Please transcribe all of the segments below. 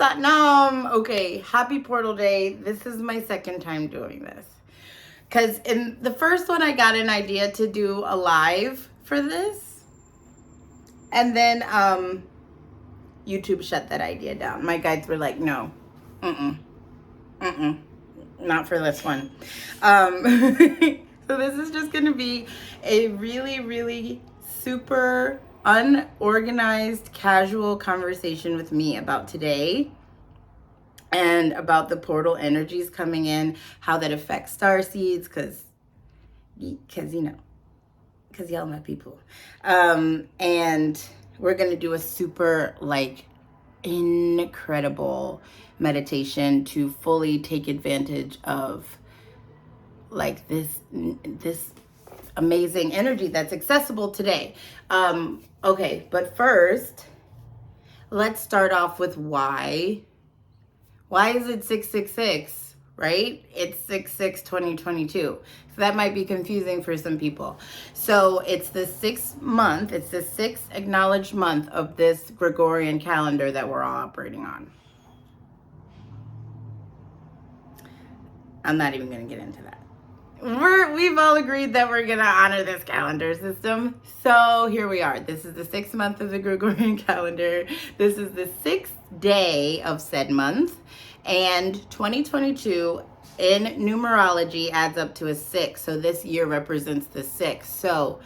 Okay, happy Portal Day. This is my second time doing this. Because in the first one, I got an idea to do a live for this. And then YouTube shut that idea down. My guides were like, no, not for this one. So this is just going to be a really, really super unorganized, casual conversation with me about today and about the portal energies coming in, how that affects star seeds, because y'all my people. And we're going to do a super, incredible meditation to fully take advantage of, this amazing energy that's accessible today. Okay, but first, let's start off with why. Why is it 666, right? It's 6/6/2022. So that might be confusing for some people. So it's the 6th month, it's the 6th acknowledged month of this Gregorian calendar that we're all operating on. I'm not even going to get into that. We've all agreed that we're going to honor this calendar system. So here we are. This is the 6th month of the Gregorian calendar. This is the 6th day of said month. And 2022 in numerology adds up to a 6. So this year represents the 6. So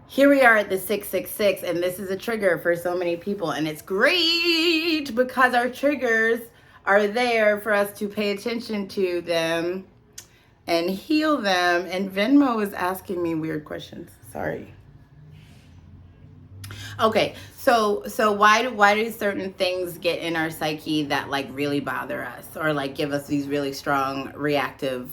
here we are at the 666. And this is a trigger for so many people. And it's great because our triggers are there for us to pay attention to them and heal them. And Venmo is asking me weird questions. Sorry. Okay, so why do certain things get in our psyche that really bother us or give us these really strong reactive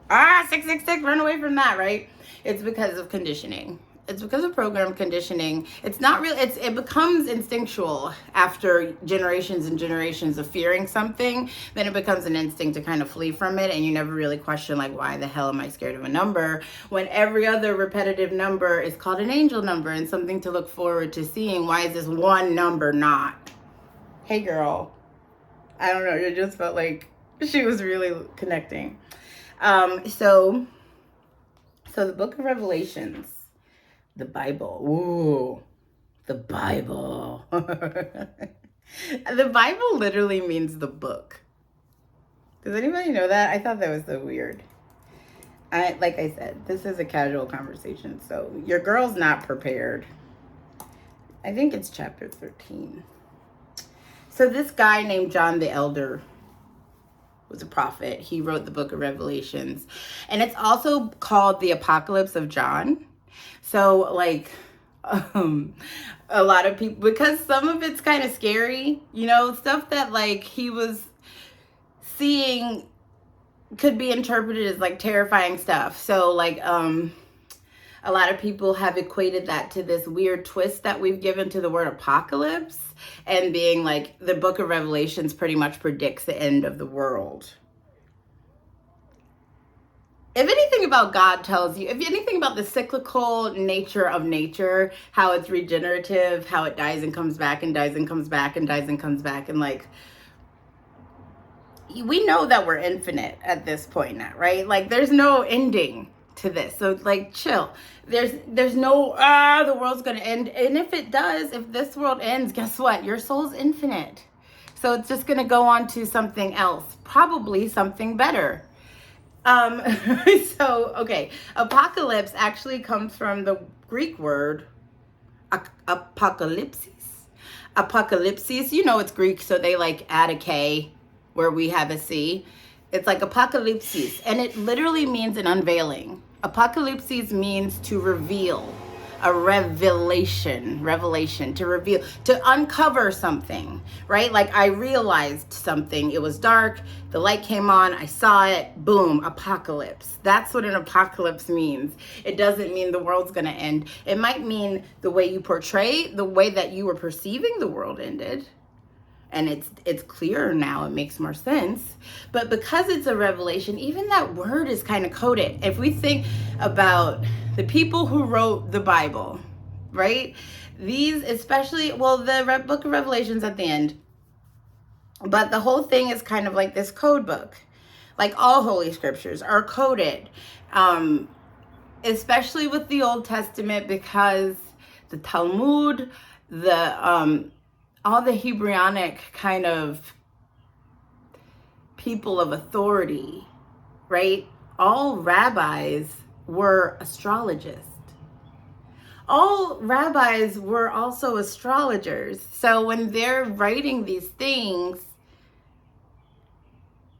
666, run away from that, right? It's because of conditioning. It's because of program conditioning. It's not real. It becomes instinctual after generations and generations of fearing something. Then it becomes an instinct to kind of flee from it. And you never really question why the hell am I scared of a number when every other repetitive number is called an angel number and something to look forward to seeing. Why is this one number not? Hey girl. I don't know. It just felt like she was really connecting. So the book of Revelations, the Bible. Ooh, the Bible. The Bible literally means the book. Does anybody know that? I thought that was so weird. Like I said, this is a casual conversation, so your girl's not prepared. I think it's chapter 13. So this guy named John the Elder was a prophet. He wrote the book of Revelations. And it's also called the Apocalypse of John. So a lot of people, because some of it's kind of scary, stuff that he was seeing could be interpreted as terrifying stuff. So a lot of people have equated that to this weird twist that we've given to the word apocalypse and being the book of Revelations pretty much predicts the end of the world. If anything about God tells you, if anything about the cyclical nature of nature, how it's regenerative, how it dies and comes back and dies and comes back and dies and comes back, and we know that we're infinite at this point now, right? There's no ending to this. So chill. There's no, the world's going to end. And if it does, if this world ends, guess what? Your soul's infinite. So it's just going to go on to something else, probably something better. Okay. Apocalypse actually comes from the Greek word apocalypsis. Apocalypsis, it's Greek, so they add a K where we have a C. It's apocalypsis, and it literally means an unveiling. Apocalypsis means to reveal, a revelation, to reveal, to uncover something, right? I realized something, it was dark, the light came on, I saw it, boom, apocalypse. That's what an apocalypse means. It doesn't mean the world's gonna end. It might mean the way you portray, the way that you were perceiving the world ended. And it's clearer now, it makes more sense. But because it's a revelation, even that word is kind of coded. If we think about the people who wrote the Bible, right? These especially, the book of Revelations at the end, But the whole thing is kind of like this code book. Like all Holy Scriptures are coded, especially with the Old Testament, because the Talmud, all the Hebraic kind of people of authority, right? All rabbis were astrologists. All rabbis were also astrologers. So when they're writing these things,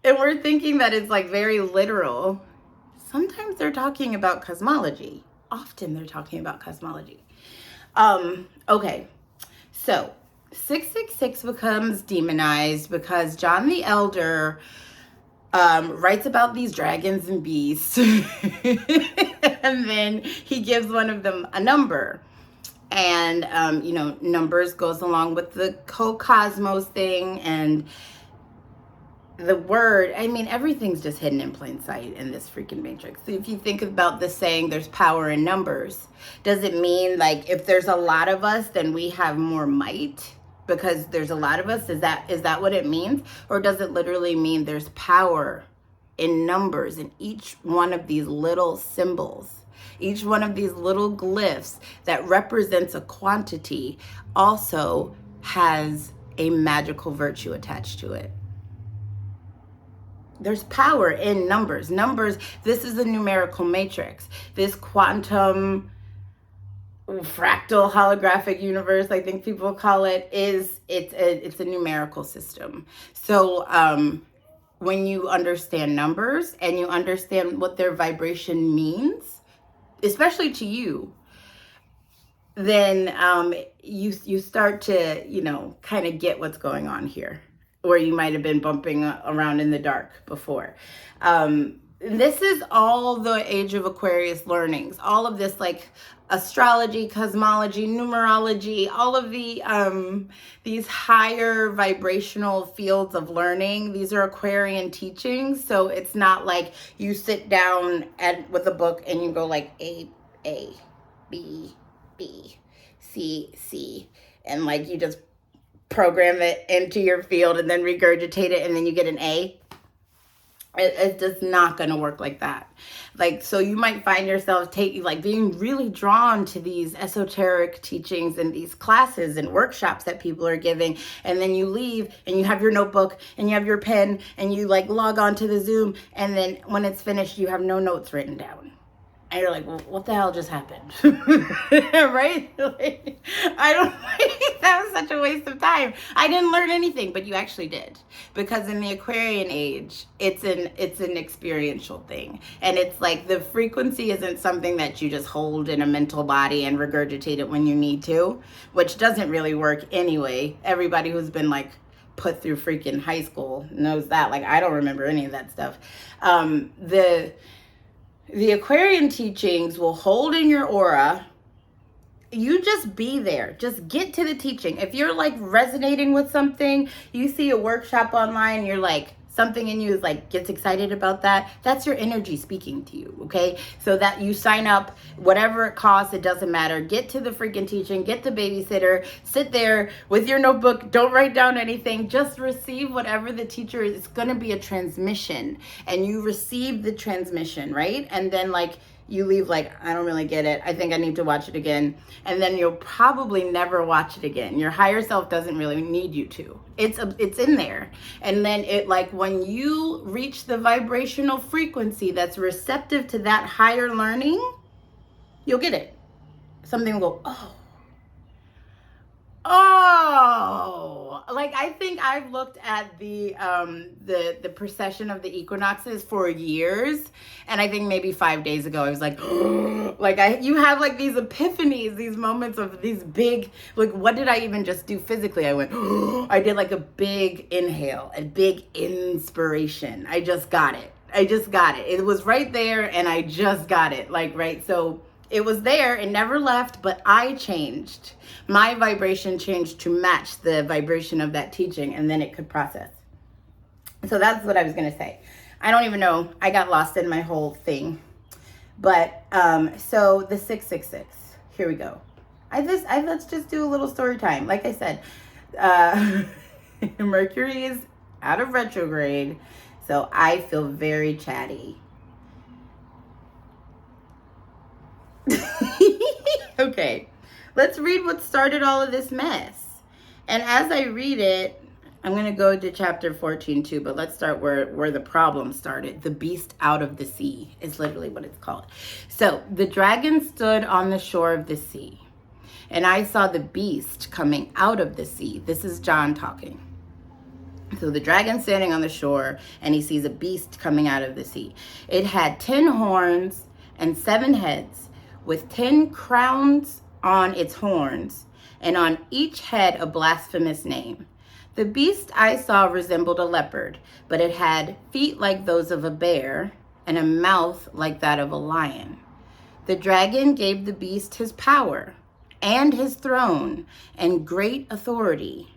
and we're thinking that it's like very literal, sometimes they're talking about cosmology. Often they're talking about cosmology. Okay, so 666 becomes demonized because John the Elder writes about these dragons and beasts. And then he gives one of them a number. And, numbers goes along with the co-cosmos thing, and the word, everything's just hidden in plain sight in this freaking matrix. So if you think about the saying, there's power in numbers, does it mean like if there's a lot of us, then we have more might because there's a lot of us? Is that what it means? Or does it literally mean there's power in numbers, in each one of these little symbols, each one of these little glyphs that represents a quantity also has a magical virtue attached to it? There's power in numbers. Numbers, this is a numerical matrix. This quantum fractal holographic universe, I think people call it, it's a numerical system. So when you understand numbers and you understand what their vibration means, especially to you, then you start to, kind of get what's going on here, where you might have been bumping around in the dark before. This is all the Age of Aquarius learnings, all of this like astrology, cosmology, numerology, all of these higher vibrational fields of learning. These are Aquarian teachings, so it's not like you sit down with a book and you go like A, B, C, and like you just program it into your field and then regurgitate it and then you get an A. It's just not going to work like that. Like, so you might find yourself being really drawn to these esoteric teachings and these classes and workshops that people are giving. And then you leave and you have your notebook and you have your pen and you like log on to the Zoom. And then when it's finished, you have no notes written down. And you're like, well, what the hell just happened? Right? I don't think that was such a waste of time. I didn't learn anything, but you actually did. Because in the Aquarian age, it's an experiential thing. And it's like the frequency isn't something that you just hold in a mental body and regurgitate it when you need to, which doesn't really work anyway. Everybody who's been like put through freaking high school knows that. Like, I don't remember any of that stuff. The Aquarian teachings will hold in your aura. You just be there. Just get to the teaching. If you're like resonating with something, you see a workshop online, you're like, something in you is like, gets excited about that. That's your energy speaking to you, okay? So that you sign up, whatever it costs, it doesn't matter. Get to the freaking teaching, get the babysitter, sit there with your notebook, don't write down anything, just receive whatever the teacher is. It's gonna be a transmission and you receive the transmission, right? And then like, you leave like, I don't really get it. I think I need to watch it again. And then you'll probably never watch it again. Your higher self doesn't really need you to. It's in there. And then it like when you reach the vibrational frequency that's receptive to that higher learning, you'll get it. Something will go, oh, like I think I've looked at the precession of the equinoxes for years, and I think maybe 5 days ago I was like, you have like these epiphanies, these moments of these big, like, what did I even just do physically? I went, I did like a big inhale, a big inspiration. I just got it. It was right there, and I just got it, like, right, so. It was there, it never left, but I changed. My vibration changed to match the vibration of that teaching, and then it could process. So that's what I was gonna say. I don't even know, I got lost in my whole thing. But, so the 666, here we go. Let's just do a little story time. Like I said, Mercury is out of retrograde. So I feel very chatty. Okay, let's read what started all of this mess. And as I read it, I'm going to go to chapter 14 too, but let's start where the problem started. The beast out of the sea is literally what it's called. So the dragon stood on the shore of the sea, and I saw the beast coming out of the sea. This is John talking. So the dragon standing on the shore, and he sees a beast coming out of the sea. It had 10 horns and 7 heads, with 10 crowns on its horns, and on each head a blasphemous name. The beast I saw resembled a leopard, but it had feet like those of a bear and a mouth like that of a lion. The dragon gave the beast his power and his throne and great authority.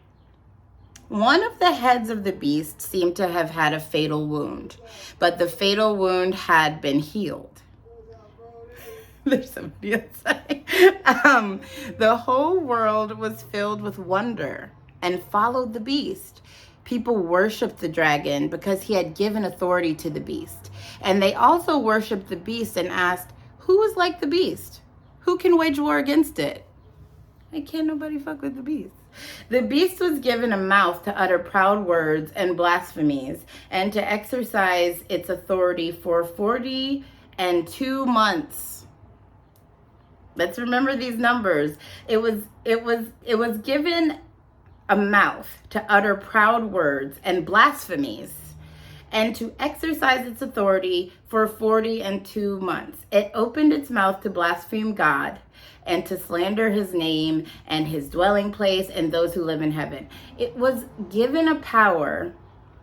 One of the heads of the beast seemed to have had a fatal wound, but the fatal wound had been healed. There's somebody outside. The whole world was filled with wonder and followed the beast. People worshiped the dragon because he had given authority to the beast. And they also worshiped the beast and asked, who is like the beast? Who can wage war against it? I can't nobody fuck with the beast. The beast was given a mouth to utter proud words and blasphemies and to exercise its authority for 42 months. Let's remember these numbers. It was given a mouth to utter proud words and blasphemies and to exercise its authority for 42 months. It opened its mouth to blaspheme God and to slander his name and his dwelling place and those who live in heaven. It was given a power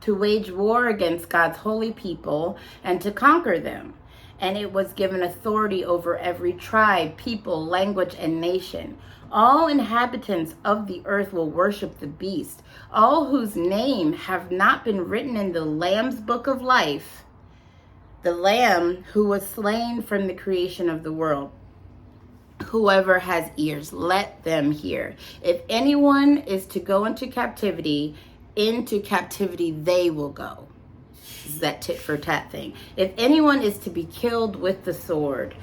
to wage war against God's holy people and to conquer them. And it was given authority over every tribe, people, language, and nation. All inhabitants of the earth will worship the beast, all whose name have not been written in the Lamb's book of life, the Lamb who was slain from the creation of the world. Whoever has ears, let them hear. If anyone is to go into captivity they will go. This is that tit for tat thing. If anyone is to be killed with the sword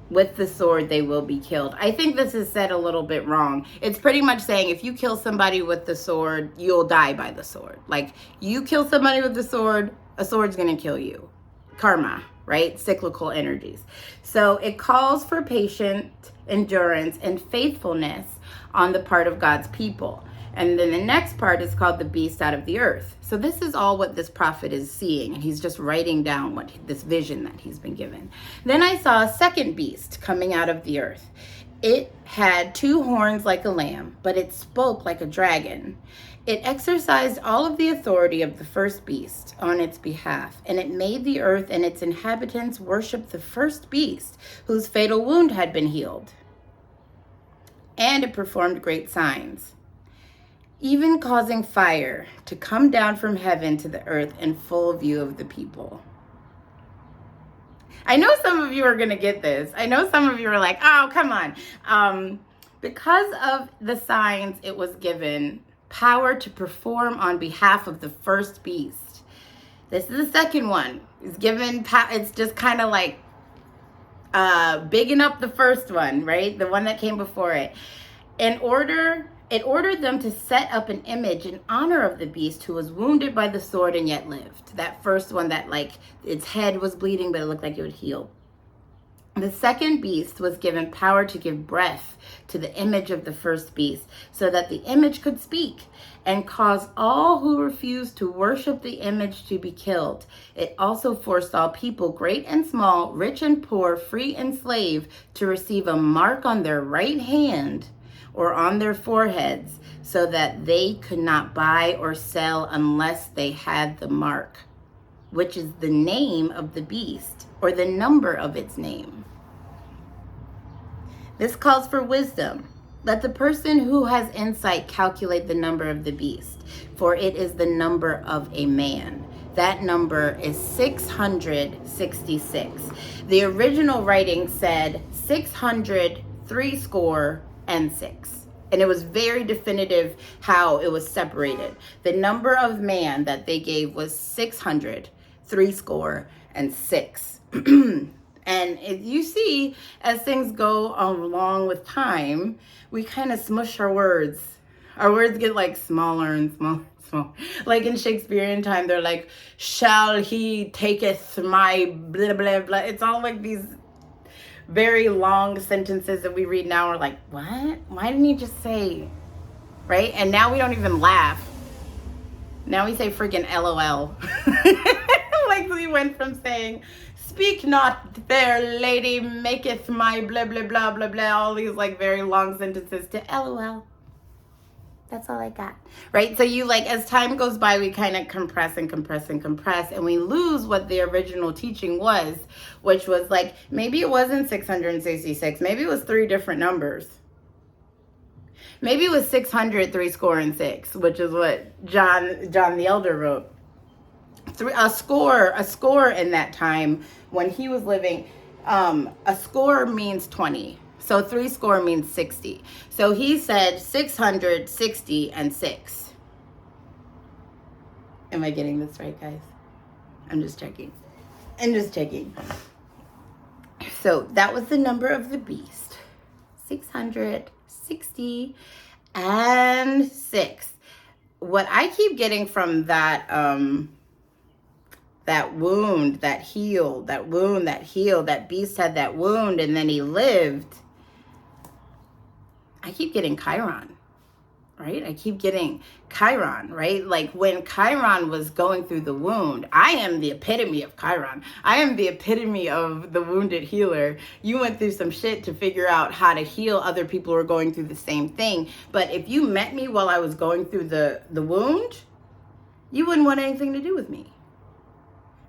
they will be killed. I think this is said a little bit wrong. It's pretty much saying if you kill somebody with the sword, you'll die by the sword. Like, you kill somebody with the sword, a sword's gonna kill you. Karma, right? Cyclical energies. So it calls for patient endurance and faithfulness on the part of God's people. And then the next part is called the beast out of the earth. So this is all what this prophet is seeing. And he's just writing down what this vision that he's been given. Then I saw a second beast coming out of the earth. It had 2 horns like a lamb, but it spoke like a dragon. It exercised all of the authority of the first beast on its behalf, and it made the earth and its inhabitants worship the first beast, whose fatal wound had been healed. And it performed great signs, even causing fire to come down from heaven to the earth in full view of the people. I know some of you are going to get this. I know some of you are like, oh, come on. Because of the signs it was given, power to perform on behalf of the first beast. This is the second one. It's given, it's just kind of like bigging up the first one, right? The one that came before it. It ordered them to set up an image in honor of the beast who was wounded by the sword and yet lived. That first one that, like, its head was bleeding, but it looked like it would heal. The second beast was given power to give breath to the image of the first beast so that the image could speak and cause all who refused to worship the image to be killed. It also forced all people, great and small, rich and poor, free and slave, to receive a mark on their right hand or on their foreheads, so that they could not buy or sell unless they had the mark, which is the name of the beast or the number of its name. This calls for wisdom. Let the person who has insight calculate the number of the beast, for it is the number of a man. That number is 666. The original writing said 600 3 score and 6. And it was very definitive how it was separated. The number of man that they gave was 600, 6. And if you see, as things go along with time, we kind of smush our words. Our words get like smaller and smaller. Like in Shakespearean time, they're like, shall he taketh my blah, blah, blah. It's all like these very long sentences that we read now. We're like, what? Why didn't you just say, right? And now we don't even laugh. Now we say freaking LOL. Like we went from saying, speak not, fair lady, maketh my blah, blah, blah, blah, blah, all these like very long sentences to LOL. That's all I got. Right? So you like, as time goes by, we kind of compress and compress and compress, and we lose what the original teaching was, which was like, maybe it wasn't 666. Maybe it was 3 different numbers. Maybe it was 600, 6, which is what John the Elder wrote. A score in that time when he was living, a score means 20. So 60 means 60. So he said 660 and 6. Am I getting this right, guys? I'm just checking. So that was the number of the beast. 660 and 6. What I keep getting from that wound that healed, that beast had that wound and then he lived. I keep getting Chiron, right? Right? Like when Chiron was going through the wound, I am the epitome of Chiron. I am the epitome of the wounded healer. You went through some shit to figure out how to heal other people who are going through the same thing. But if you met me while I was going through the wound, you wouldn't want anything to do with me,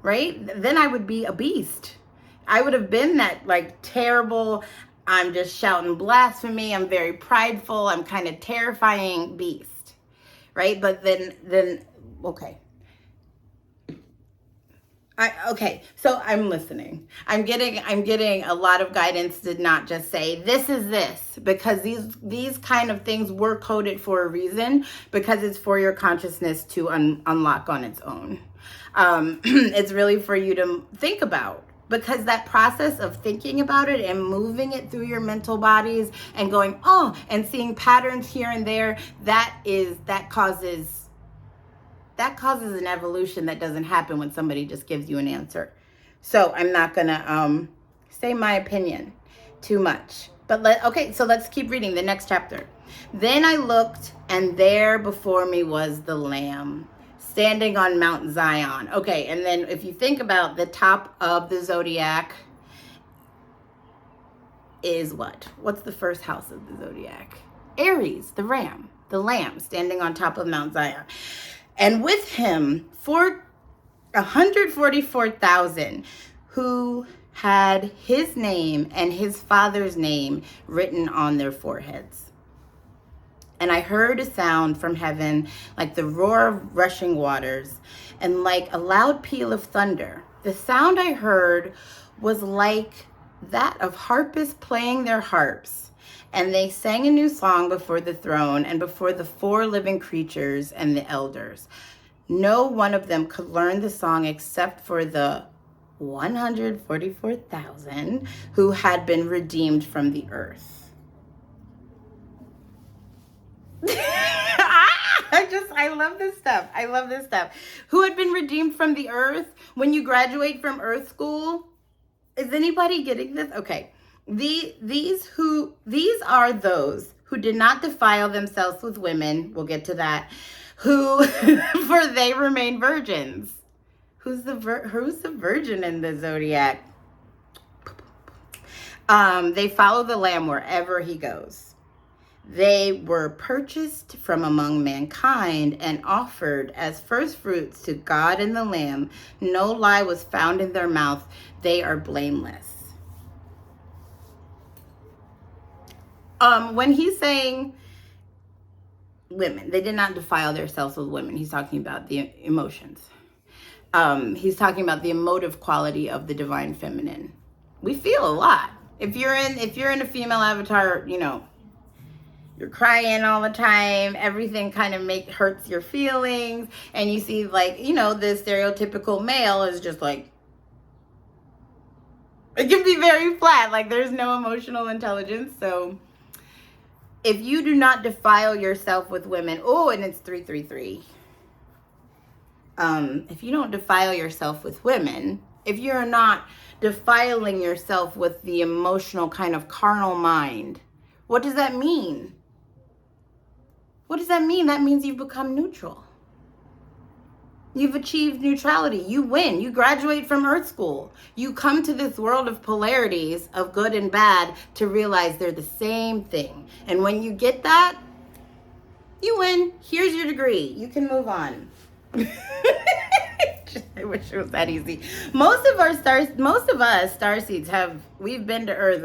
right? Then I would be a beast. I would have been that like terrible, I'm just shouting blasphemy, I'm very prideful, I'm kind of terrifying beast, right? But then okay. So I'm listening. I'm getting a lot of guidance to not just say, this is this, because these kind of things were coded for a reason, because it's for your consciousness to unlock on its own. It's really for you to think about. Because that process of thinking about it and moving it through your mental bodies and going, and seeing patterns here and there, that causes an evolution that doesn't happen when somebody just gives you an answer. So I'm not gonna say my opinion too much. But so let's keep reading the next chapter. Then I looked, and there before me was the Lamb, standing on Mount Zion. Okay, and then if you think about the top of the zodiac is what? What's the first house of the zodiac? Aries, the ram, the lamb, standing on top of Mount Zion. And with him, 144,000 who had his name and his father's name written on their foreheads. And I heard a sound from heaven like the roar of rushing waters and like a loud peal of thunder. The sound I heard was like that of harpists playing their harps. And they sang a new song before the throne and before the 4 living creatures and the elders. No one of them could learn the song except for the 144,000 who had been redeemed from the earth. I love this stuff. Who had been redeemed from the earth? When you graduate from earth school, is anybody getting this? Okay. These are those who did not defile themselves with women. We'll get to that. For they remain virgins. Who's the virgin in the zodiac? They follow the Lamb wherever he goes. They were purchased from among mankind and offered as first fruits to God and the Lamb. No lie was found in their mouth. They are blameless. When he's saying women, they did not defile themselves with women. He's talking about the emotions. He's talking about the emotive quality of the divine feminine. We feel a lot. If you're in a female avatar, you're crying all the time, everything kind of hurts your feelings, and you see, like, you know, the stereotypical male is just like, it can be very flat, like there's no emotional intelligence. So if you do not defile yourself with women, oh, and it's 333. If you don't defile yourself with women, if you're not defiling yourself with the emotional kind of carnal mind, what does that mean? What does that mean? That means you've become neutral. You've achieved neutrality. You win. You graduate from Earth School. You come to this world of polarities, of good and bad, to realize they're the same thing. And when you get that, you win. Here's your degree. You can move on. I wish it was that easy. Most of us starseeds we've been to Earth.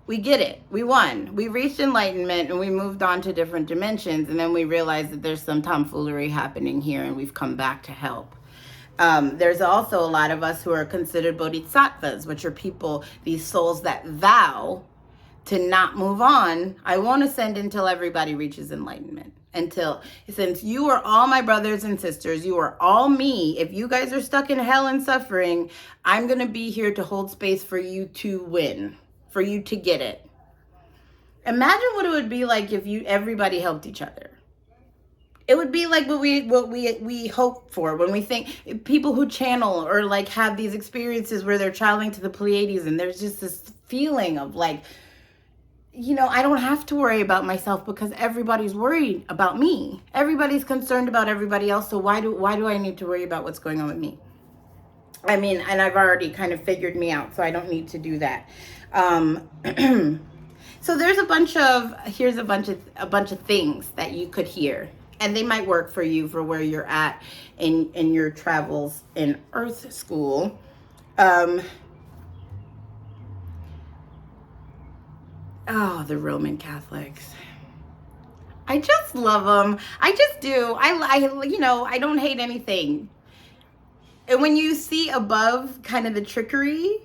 We get it. We won. We reached enlightenment and we moved on to different dimensions. And then we realized that there's some tomfoolery happening here and we've come back to help. There's also a lot of us who are considered bodhisattvas, which are people, these souls that vow to not move on. I won't ascend until everybody reaches enlightenment. Since you are all my brothers and sisters, you are all me. If you guys are stuck in hell and suffering, I'm going to be here to hold space for you to win, for you to get it. Imagine what it would be like if everybody helped each other. It would be like what we hope for when we think people who channel or like have these experiences where they're traveling to the Pleiades, and there's just this feeling of like, you know, I don't have to worry about myself because everybody's worried about me. Everybody's concerned about everybody else. So why do I need to worry about what's going on with me? I mean, and I've already kind of figured me out, so I don't need to do that. So there's a bunch of things that you could hear, and they might work for you for where you're at in your travels in Earth School. Oh, the Roman Catholics. I just love them. I just do. I don't hate anything. And when you see above kind of the trickery,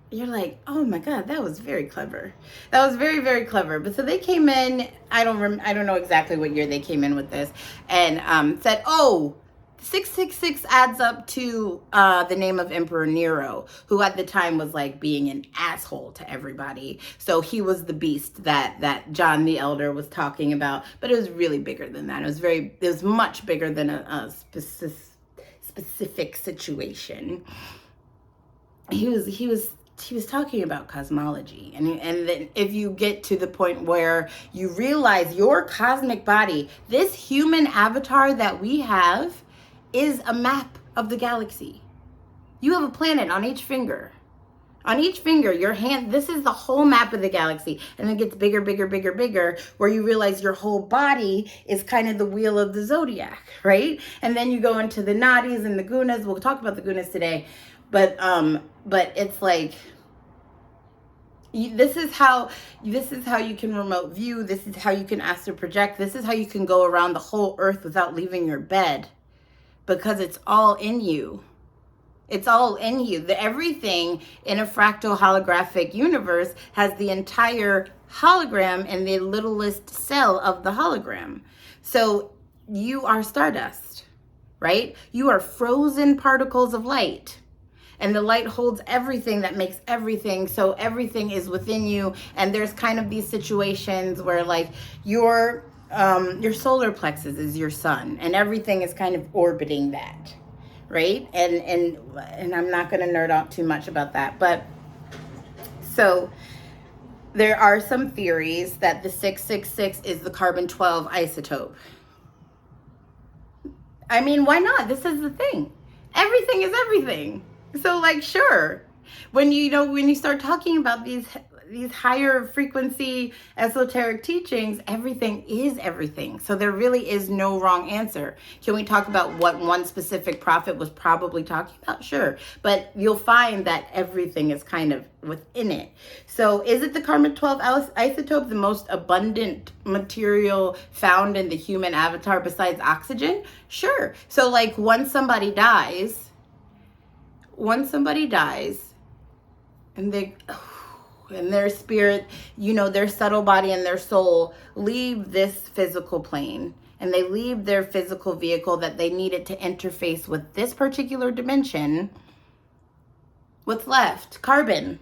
you're like, oh my God, that was very clever. That was very, very clever. But so they came in, I don't know exactly what year they came in with this, and said, oh, 666 adds up to the name of Emperor Nero, who at the time was like being an asshole to everybody. So he was the beast that John the Elder was talking about, but it was really bigger than that. It was much bigger than a specific situation. He was talking about cosmology, and then if you get to the point where you realize your cosmic body, this human avatar that we have, is a map of the galaxy. You have a planet on each finger. On each finger, your hand, this is the whole map of the galaxy. And it gets bigger, bigger, bigger, bigger, where you realize your whole body is kind of the wheel of the zodiac, right? And then you go into the nadis and the gunas. We'll talk about the gunas today. But it's like, this is how you can remote view. This is how you can astral project. This is how you can go around the whole earth without leaving your bed. Because it's all in you. It's all in you. Everything in a fractal holographic universe has the entire hologram in the littlest cell of the hologram. So you are stardust, right? You are frozen particles of light. And the light holds everything that makes everything. So everything is within you. And there's kind of these situations where like your solar plexus is your sun, and everything is kind of orbiting that, right? And I'm not going to nerd out too much about that, but so there are some theories that the 666 is the carbon-12 isotope. I mean, why not? This is the thing. Everything is everything. So like, sure, when you start talking about these higher frequency esoteric teachings, everything is everything. So there really is no wrong answer. Can we talk about what one specific prophet was probably talking about? Sure. But you'll find that everything is kind of within it. So is it the carbon-12 isotope, the most abundant material found in the human avatar besides oxygen? Sure. So like once somebody dies, and and their spirit, their subtle body and their soul leave this physical plane, and they leave their physical vehicle that they needed to interface with this particular dimension. What's left? Carbon.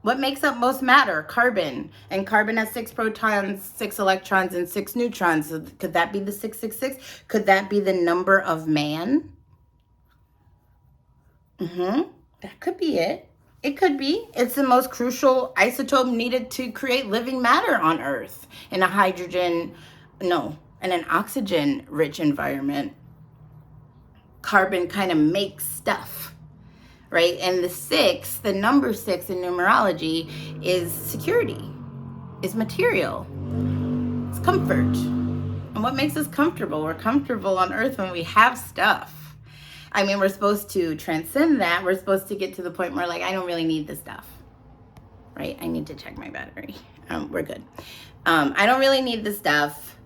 What makes up most matter? Carbon. And carbon has 6 protons, 6 electrons, and 6 neutrons. So could that be the 666? Could that be the number of man? That could be it. It could be. It's the most crucial isotope needed to create living matter on Earth in in an oxygen-rich environment. Carbon kind of makes stuff, right? And the number 6 in numerology is security, is material, it's comfort. And what makes us comfortable? We're comfortable on Earth when we have stuff. I mean, we're supposed to transcend that. We're supposed to get to the point where, like, I don't really need this stuff, right? I need to check my battery. We're good. I don't really need this stuff.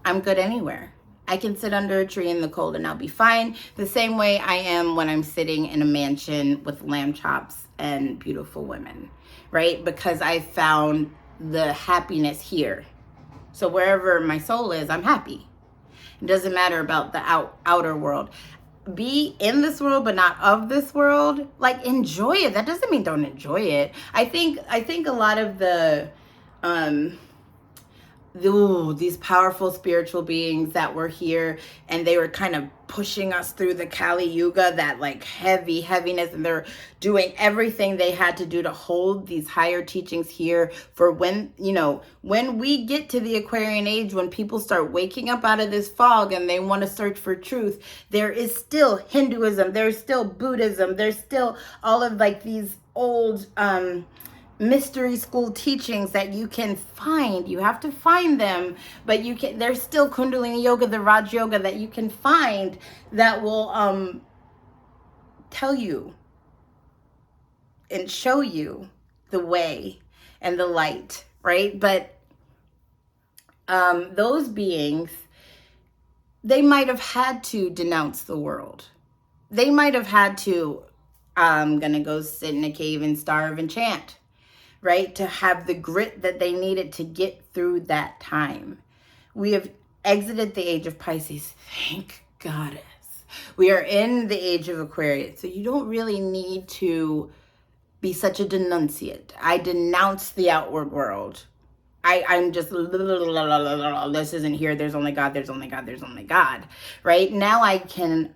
I'm good anywhere. I can sit under a tree in the cold and I'll be fine. The same way I am when I'm sitting in a mansion with lamb chops and beautiful women, right? Because I found the happiness here. So wherever my soul is, I'm happy. It doesn't matter about the outer world. Be in this world but not of this world. Like, enjoy it. That doesn't mean don't enjoy it. I think a lot of these powerful spiritual beings that were here, and they were kind of pushing us through the Kali Yuga, that like heaviness, and they're doing everything they had to do to hold these higher teachings here for when we get to the Aquarian age, when people start waking up out of this fog and they want to search for truth. There is still Hinduism, there's still Buddhism, there's still all of like these old mystery school teachings that you can find. You have to find them, but there's still Kundalini yoga, the Raj yoga that you can find that will tell you and show you the way and the light, right? But those beings, they might have had to denounce the world. They might have had to, I'm gonna go sit in a cave and starve and chant, right? To have the grit that they needed to get through that time. We have exited the age of Pisces. Thank Goddess. We are in the age of Aquarius. So you don't really need to be such a denunciate. I denounce the outward world. I'm just, this isn't here. There's only God. There's only God. There's only God. Right now, I can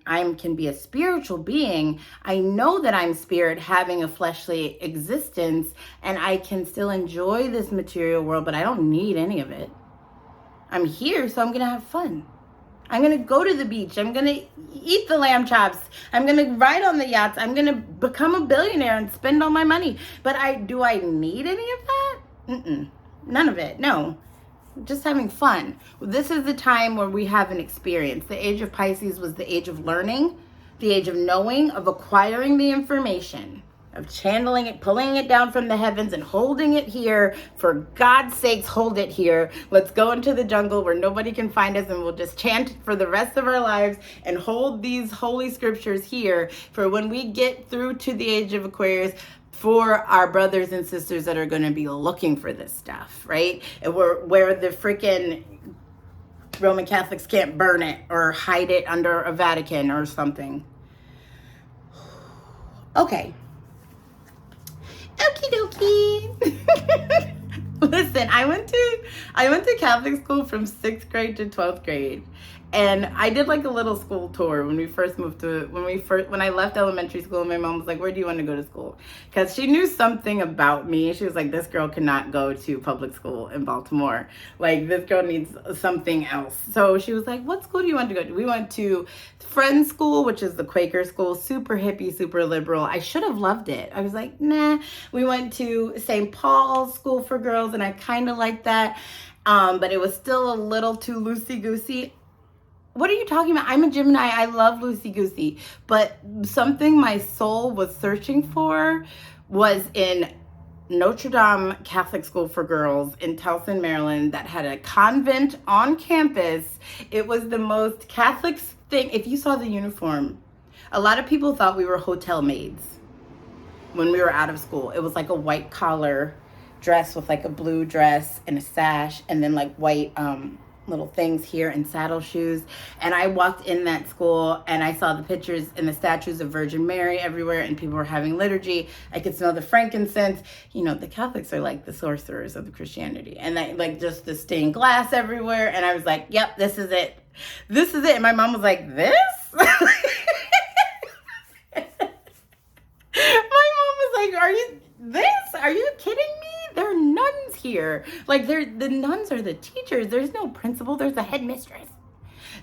be a spiritual being. I know that I'm spirit having a fleshly existence, and I can still enjoy this material world, but I don't need any of it. I'm here, so I'm going to have fun. I'm going to go to the beach. I'm going to eat the lamb chops. I'm going to ride on the yachts. I'm going to become a billionaire and spend all my money. But do I need any of that? None of it. No. Just having fun. This is the time where we have an experience. The age of Pisces was the age of learning, the age of knowing, of acquiring the information, of channeling it, pulling it down from the heavens and holding it here. For God's sakes, hold it here. Let's go into the jungle where nobody can find us, and we'll just chant for the rest of our lives and hold these holy scriptures here for when we get through to the age of Aquarius, for our brothers and sisters that are going to be looking for this stuff, right? And where the freaking Roman Catholics can't burn it or hide it under a Vatican or something. Okay. Okie dokie. Listen, I went to Catholic school from 6th grade to 12th grade. And I did like a little school tour when I left elementary school. My mom was like, where do you want to go to school? Because she knew something about me. She was like, this girl cannot go to public school in Baltimore. Like, this girl needs something else. So she was like, what school do you want to go to? We went to Friends School, which is the Quaker school, super hippie, super liberal. I should have loved it. I was like, nah. We went to St. Paul's School for Girls, and I kind of liked that. But it was still a little too loosey-goosey. What are you talking about? I'm a Gemini. I love loosey-goosey. But something my soul was searching for was in Notre Dame Catholic School for Girls in Towson, Maryland, that had a convent on campus. It was the most Catholic thing. If you saw the uniform, a lot of people thought we were hotel maids. when we were out of school. It was like a white collar dress with like a blue dress and a sash, and then like white little things here and saddle shoes. And I walked in that school and I saw the pictures and the statues of Virgin Mary everywhere, and people were having liturgy. I could smell the frankincense. You know, the Catholics are like the sorcerers of the Christianity, and like just the stained glass everywhere. And I was like, yep, this is it. This is it. And my mom was like, this? My mom was like, are you kidding me? There are nuns here. Like, the nuns are the teachers. There's no principal. There's the headmistress.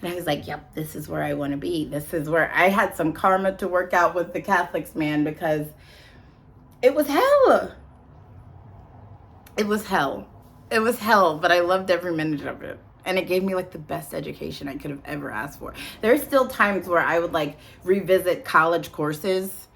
And I was like, yep, this is where I want to be. This is where I had some karma to work out with the Catholics, man, because it was hell. It was hell. It was hell, but I loved every minute of it. And it gave me like the best education I could have ever asked for. There's still times where I would like revisit college courses,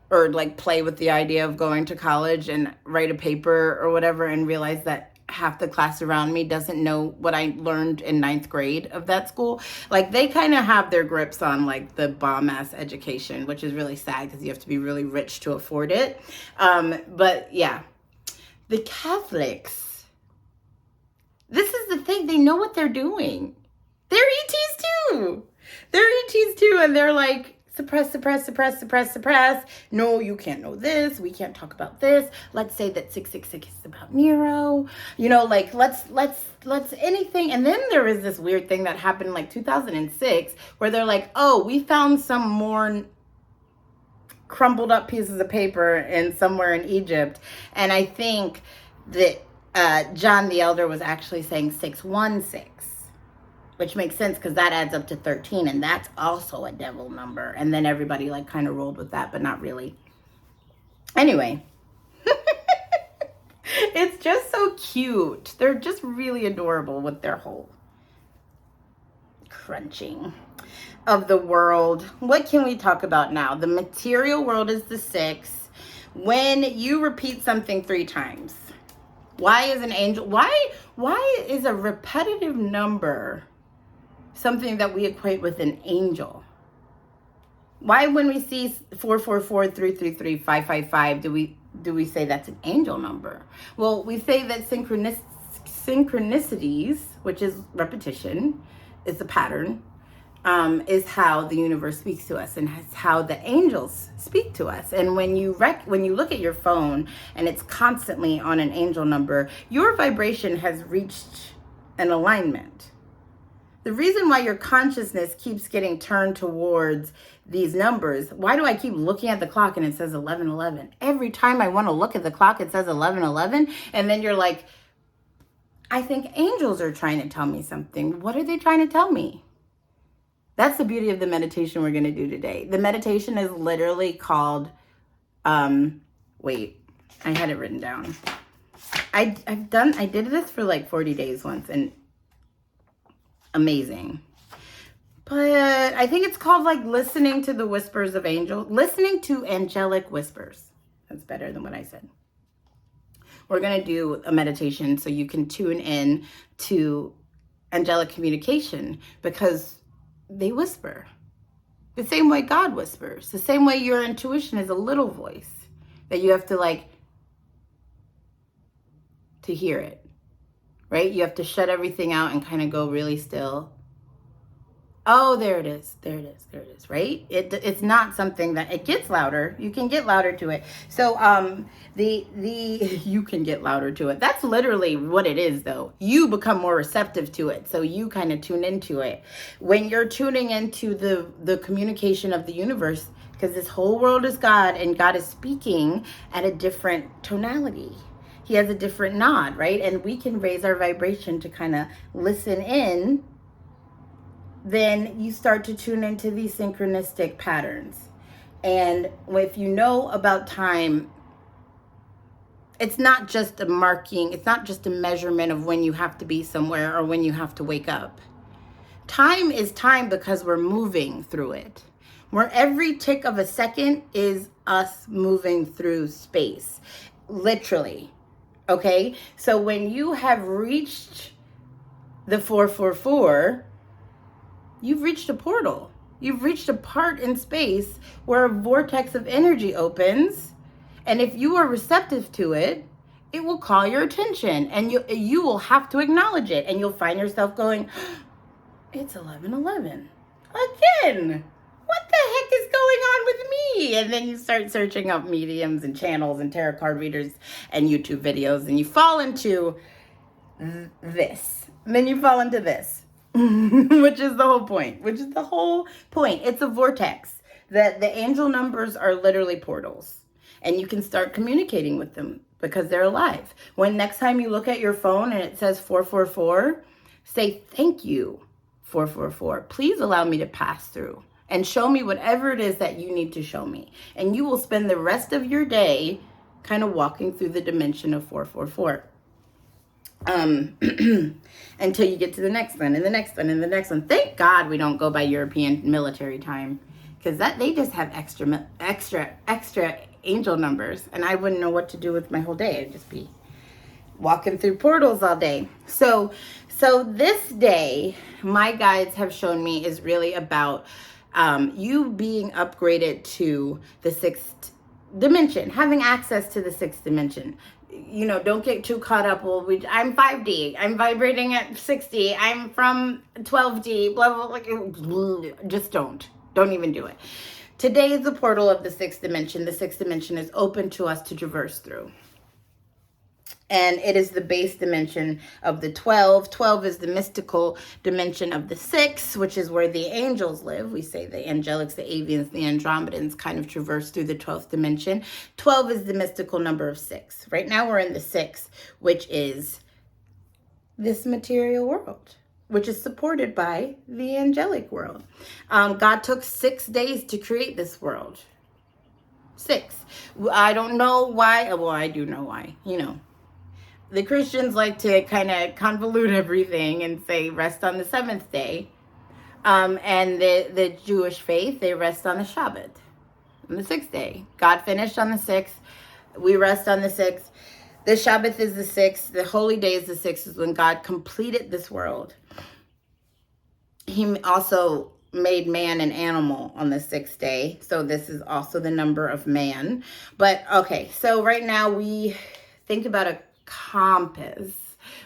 or like play with the idea of going to college and write a paper or whatever, and realize that half the class around me doesn't know what I learned in 9th grade of that school. Like, they kind of have their grips on like the bomb ass education, which is really sad because you have to be really rich to afford it. But yeah, the Catholics, this is the thing. They know what they're doing. They're ETs too. And they're like, suppress. No, you can't know this. We can't talk about this. Let's say that 666 is about Nero. You know, like, let's anything. And then there is this weird thing that happened in like 2006 where they're like, oh, we found some more crumbled up pieces of paper in somewhere in Egypt. And I think that John the Elder was actually saying 616. Which makes sense because that adds up to 13, and that's also a devil number. And then everybody like kind of rolled with that, but not really. Anyway, it's just so cute. They're just really adorable with their whole crunching of the world. What can we talk about now? The material world is the 6. When you repeat something 3 times, why is an angel? Why is a repetitive number something that we equate with an angel? Why, when we see 444, 333, 555, do we say that's an angel number? Well, we say that synchronicities, which is repetition, is the pattern, is how the universe speaks to us, and it's how the angels speak to us. And when you look at your phone and it's constantly on an angel number, your vibration has reached an alignment. The reason why your consciousness keeps getting turned towards these numbers, why do I keep looking at the clock and it says 11:11? Every time I want to look at the clock, it says 11:11. And then you're like, I think angels are trying to tell me something. What are they trying to tell me? That's the beauty of the meditation we're going to do today. The meditation is literally called, wait, I had it written down. I did this for like 40 days once, and amazing. But I think it's called like listening to the whispers of listening to angelic whispers. That's better than what I said. We're going to do a meditation so you can tune in to angelic communication, because they whisper the same way God whispers, the same way your intuition is a little voice that you have to like to hear it. Right? You have to shut everything out and kind of go really still. Oh, there it is, right? It's not something that, it gets louder. You can get louder to it. So you can get louder to it. That's literally what it is, though. You become more receptive to it. So you kind of tune into it. When you're tuning into the communication of the universe, because this whole world is God, and God is speaking at a different tonality. He has a different nod, right? And we can raise our vibration to kind of listen in. Then you start to tune into these synchronistic patterns. And if you know about time, it's not just a marking, it's not just a measurement of when you have to be somewhere or when you have to wake up. Time is time because we're moving through it. Where every tick of a second is us moving through space, literally. Okay, so when you have reached the 444, you've reached a portal. You've reached a part in space where a vortex of energy opens, And if you are receptive to it, it will call your attention, and you will have to acknowledge it, and you'll find yourself going, it's 11:11 again. What the heck is going on with me? And then you start searching up mediums and channels and tarot card readers and YouTube videos, and you fall into this. And then you fall into this, which is the whole point. It's a vortex. The angel numbers are literally portals, and you can start communicating with them because they're alive. When next time you look at your phone and it says 444, say thank you, 444. Please allow me to pass through and show me whatever it is that you need to show me. And you will spend the rest of your day kind of walking through the dimension of 444. Until you get to the next one and the next one and the next one. Thank God we don't go by European military time, because they just have extra angel numbers, and I wouldn't know what to do with my whole day. I'd just be walking through portals all day. So this day, my guides have shown me, is really about you being upgraded to the sixth dimension, having access to the sixth dimension. You know, don't get too caught up. Well, I'm 5D. I'm vibrating at 60. I'm from 12D. Blah, blah, blah. Just don't even do it. Today is the portal of the sixth dimension. The sixth dimension is open to us to traverse through. And it is the base dimension of the 12. 12 is the mystical dimension of the 6, which is where the angels live. We say the angelics, the avians, the andromedans kind of traverse through the 12th dimension. 12 is the mystical number of 6. Right now we're in the 6, which is this material world, which is supported by the angelic world. God took 6 days to create this world. 6. I don't know why. Well, I do know why, you know. The Christians like to kind of convolute everything and say rest on the 7th day. And the Jewish faith, they rest on the Shabbat, on the 6th day. God finished on the 6th. We rest on the 6th. The Shabbat is the 6th. The holy day is the 6th, is when God completed this world. He also made man an animal on the 6th day. So this is also the number of man. But okay, so right now we think about a compass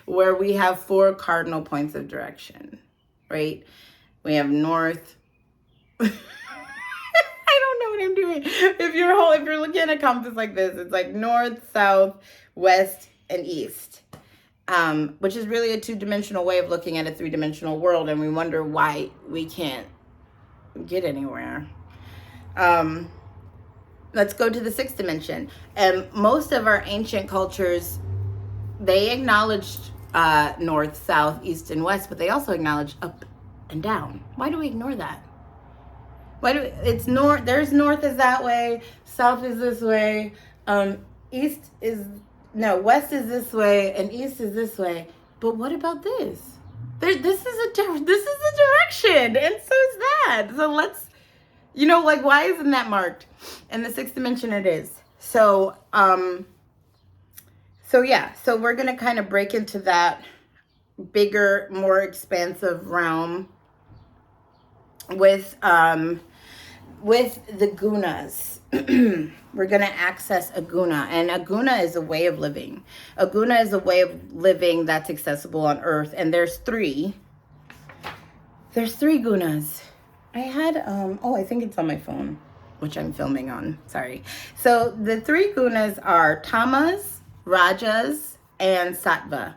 where we have 4 cardinal points of direction, right? We have north. I don't know what I'm doing. If you're looking at a compass like this, it's like north, south, west, and east, which is really a 2-dimensional way of looking at a 3-dimensional world, and we wonder why we can't get anywhere. Let's go to the 6th dimension. And most of our ancient cultures, they acknowledged north, south, east, and west, but they also acknowledged up and down. Why do we ignore that? It's north? There's north is that way, south is this way, west is this way, and east is this way. But what about this? This is a direction, and so is that. So let's, why isn't that marked? In the 6th dimension, it is. So we're going to kind of break into that bigger, more expansive realm with the gunas. We're going to access a guna, and a guna is a way of living. A guna is a way of living that's accessible on earth, and there's 3. There's 3 gunas. I had, I think it's on my phone, which I'm filming on, sorry. So the 3 gunas are tamas, rajas, and sattva.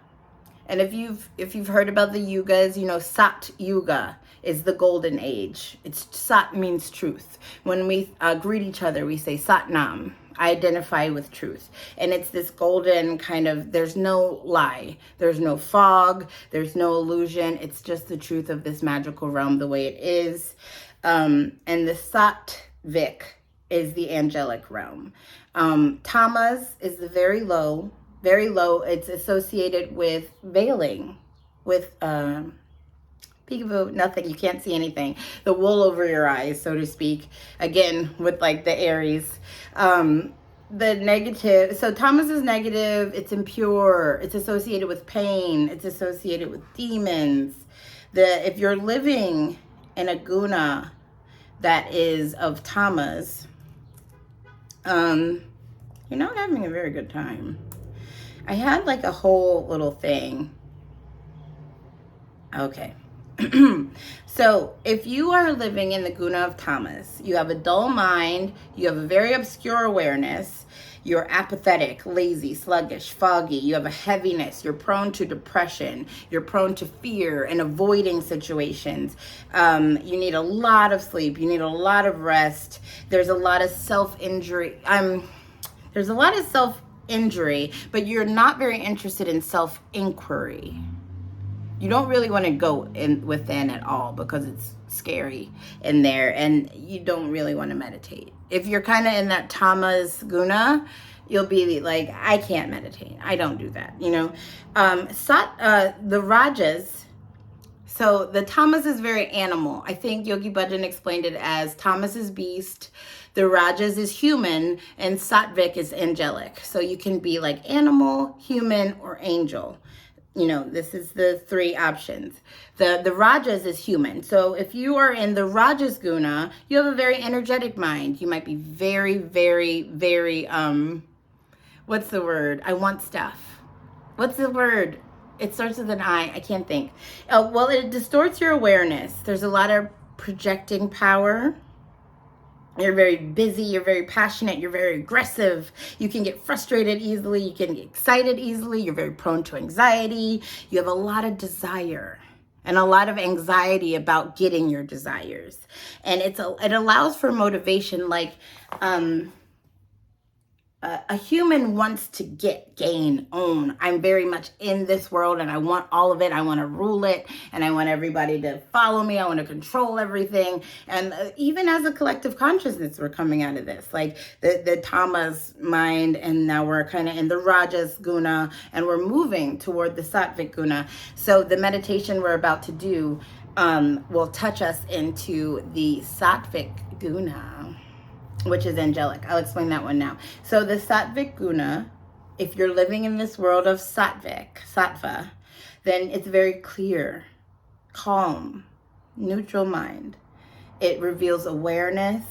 And if you've heard about the yugas, Sat Yuga is the golden age. Sat means truth. When we greet each other, we say Sat Nam. I identify with truth. And it's this golden kind of, there's no lie. There's no fog. There's no illusion. It's just the truth of this magical realm the way it is. And the Sattvic is the angelic realm. Tamas is the very low. It's associated with veiling, with peekaboo, nothing. You can't see anything. The wool over your eyes, so to speak. Again, with like the Aries. The negative. So tamas is negative. It's impure. It's associated with pain. It's associated with demons. If you're living in a guna that is of tamas, You're not having a very good time. I had like a whole little thing. Okay. So if you are living in the guna of tamas, you have a dull mind, you have a very obscure awareness, you're apathetic, lazy, sluggish, foggy, you have a heaviness, you're prone to depression, you're prone to fear and avoiding situations. You need a lot of sleep, you need a lot of rest. There's a lot of self-injury. There's a lot of self-injury, but you're not very interested in self-inquiry. You don't really want to go in within at all because it's scary in there, and you don't really want to meditate. If you're kind of in that tamas guna, you'll be like, I can't meditate. I don't do that, you know. The rajas, so the tamas is very animal. I think Yogi Bhajan explained it as tamas is beast, the rajas is human, and sattvic is angelic. So you can be like animal, human, or angel. You know, this is the three options. The rajas is human. So if you are in the rajas guna, you have a very energetic mind. You might be very, very, very, what's the word? I want stuff. What's the word? It starts with an I. I can't think. Well, it distorts your awareness. There's a lot of projecting power. You're very busy, you're very passionate, you're very aggressive. You can get frustrated easily, you can get excited easily, you're very prone to anxiety. You have a lot of desire and a lot of anxiety about getting your desires. And it allows for motivation, like a human wants to gain, own. I'm very much in this world and I want all of it. I want to rule it and I want everybody to follow me. I want to control everything. And even as a collective consciousness, we're coming out of this, like the tamas mind, and now we're kind of in the rajas guna and we're moving toward the sattvic guna. So the meditation we're about to do will touch us into the sattvic guna, which is angelic. I'll explain that one now. So the sattvic guna, if you're living in this world of sattva, then it's very clear, calm, neutral mind. It reveals awareness.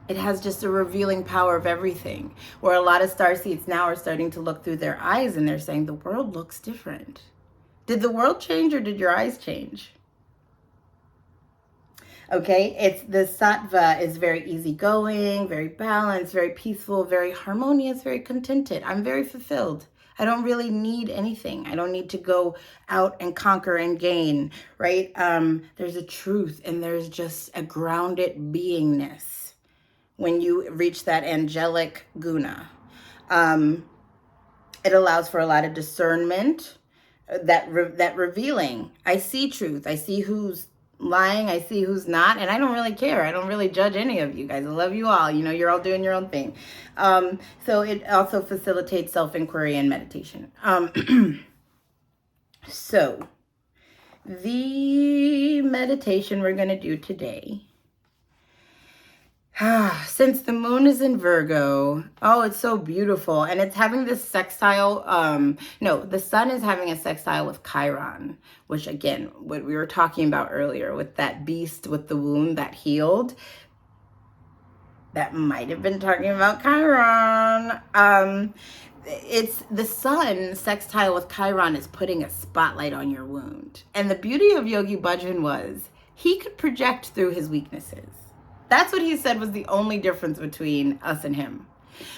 It has just a revealing power of everything, where a lot of starseeds now are starting to look through their eyes and they're saying, the world looks different. Did the world change or did your eyes change? Okay, it's the sattva is very easygoing, very balanced, very peaceful, very harmonious, very contented. I'm very fulfilled. I don't really need anything. I don't need to go out and conquer and gain, right? There's a truth and there's just a grounded beingness when you reach that angelic guna. It allows for a lot of discernment, that revealing. I see truth. I see who's lying, I see who's not, and I don't really care. I don't really judge any of you guys. I love you all. You know, you're all doing your own thing. So it also facilitates self-inquiry and meditation. So the meditation we're going to do today, since the moon is in Virgo, oh, it's so beautiful. And it's having this sextile, the sun is having a sextile with Chiron, which again, what we were talking about earlier with that beast with the wound that healed, that might have been talking about Chiron. It's the sun sextile with Chiron is putting a spotlight on your wound. And the beauty of Yogi Bhajan was he could project through his weaknesses. That's what he said was the only difference between us and him,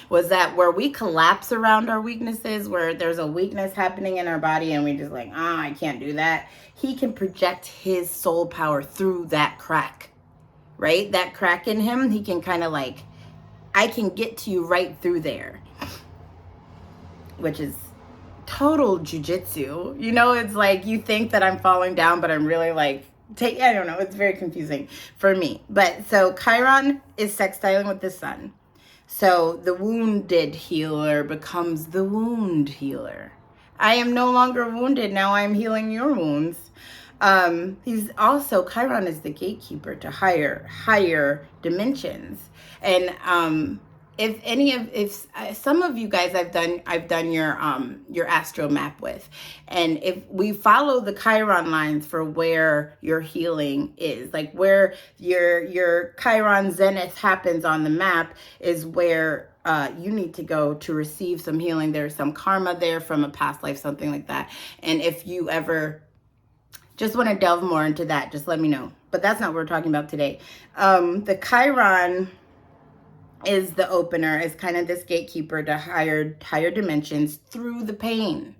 was that where we collapse around our weaknesses, where there's a weakness happening in our body and we just like, I can't do that. He can project his soul power through that crack, right? That crack in him, he can kind of like, I can get to you right through there, which is total jujitsu. You know, it's like you think that I'm falling down, but I'm really like, I don't know, it's very confusing for me. But so Chiron is sextiling with the sun. So the wounded healer becomes the wound healer. I am no longer wounded, now I'm healing your wounds. He's also, Chiron is the gatekeeper to higher dimensions. And if some of you guys I've done your astro map with, and if we follow the Chiron lines for where your healing is, like where your Chiron zenith happens on the map is where you need to go to receive some healing. There's some karma there from a past life, something like that. And if you ever just want to delve more into that, just let me know. But that's not what we're talking about today. The Chiron is the opener, is kind of this gatekeeper to higher dimensions through the pain.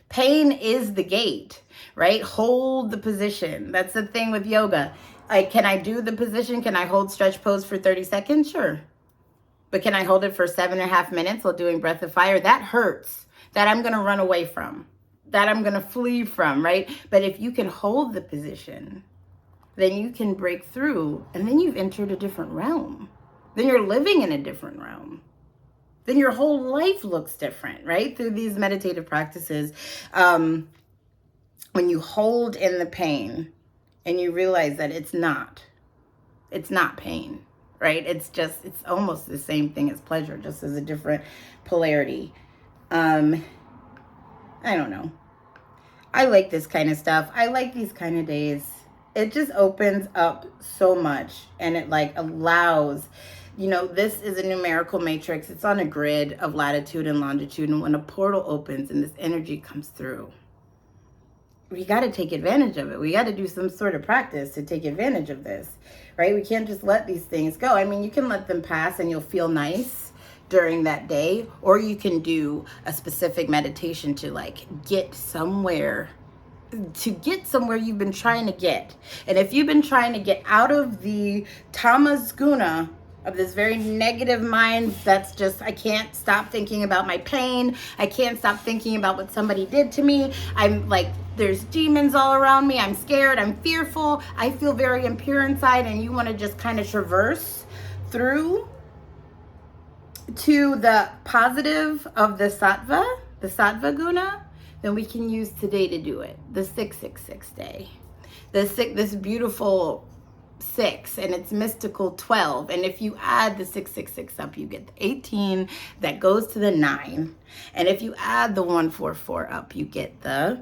Pain is the gate, right? Hold the position. That's the thing with yoga. Like, can I do the position? Can I hold stretch pose for 30 seconds? Sure. But can I hold it for 7.5 minutes while doing breath of fire? That hurts. That I'm going to run away from. That I'm going to flee from, right? But if you can hold the position, then you can break through, and then you've entered a different realm. Then you're living in a different realm. Then your whole life looks different, right? Through these meditative practices. When you hold in the pain and you realize that it's not pain, right? It's almost the same thing as pleasure, just as a different polarity. I don't know. I like this kind of stuff. I like these kind of days. It just opens up so much, and it like allows, this is a numerical matrix. It's on a grid of latitude and longitude. And when a portal opens and this energy comes through, we got to take advantage of it. We got to do some sort of practice to take advantage of this, right? We can't just let these things go. I mean, you can let them pass and you'll feel nice during that day, or you can do a specific meditation to like get somewhere you've been trying to get. And if you've been trying to get out of the tamas guna, of this very negative mind that's just, I can't stop thinking about my pain, I can't stop thinking about what somebody did to me, I'm like, there's demons all around me, I'm scared, I'm fearful, I feel very impure inside, and you want to just kind of traverse through to the positive of the sattva guna, then we can use today to do it. The 666 day. This beautiful 6, and it's mystical 12. And if you add the 666 up, you get the 18 that goes to the 9. And if you add the 144 up, you get the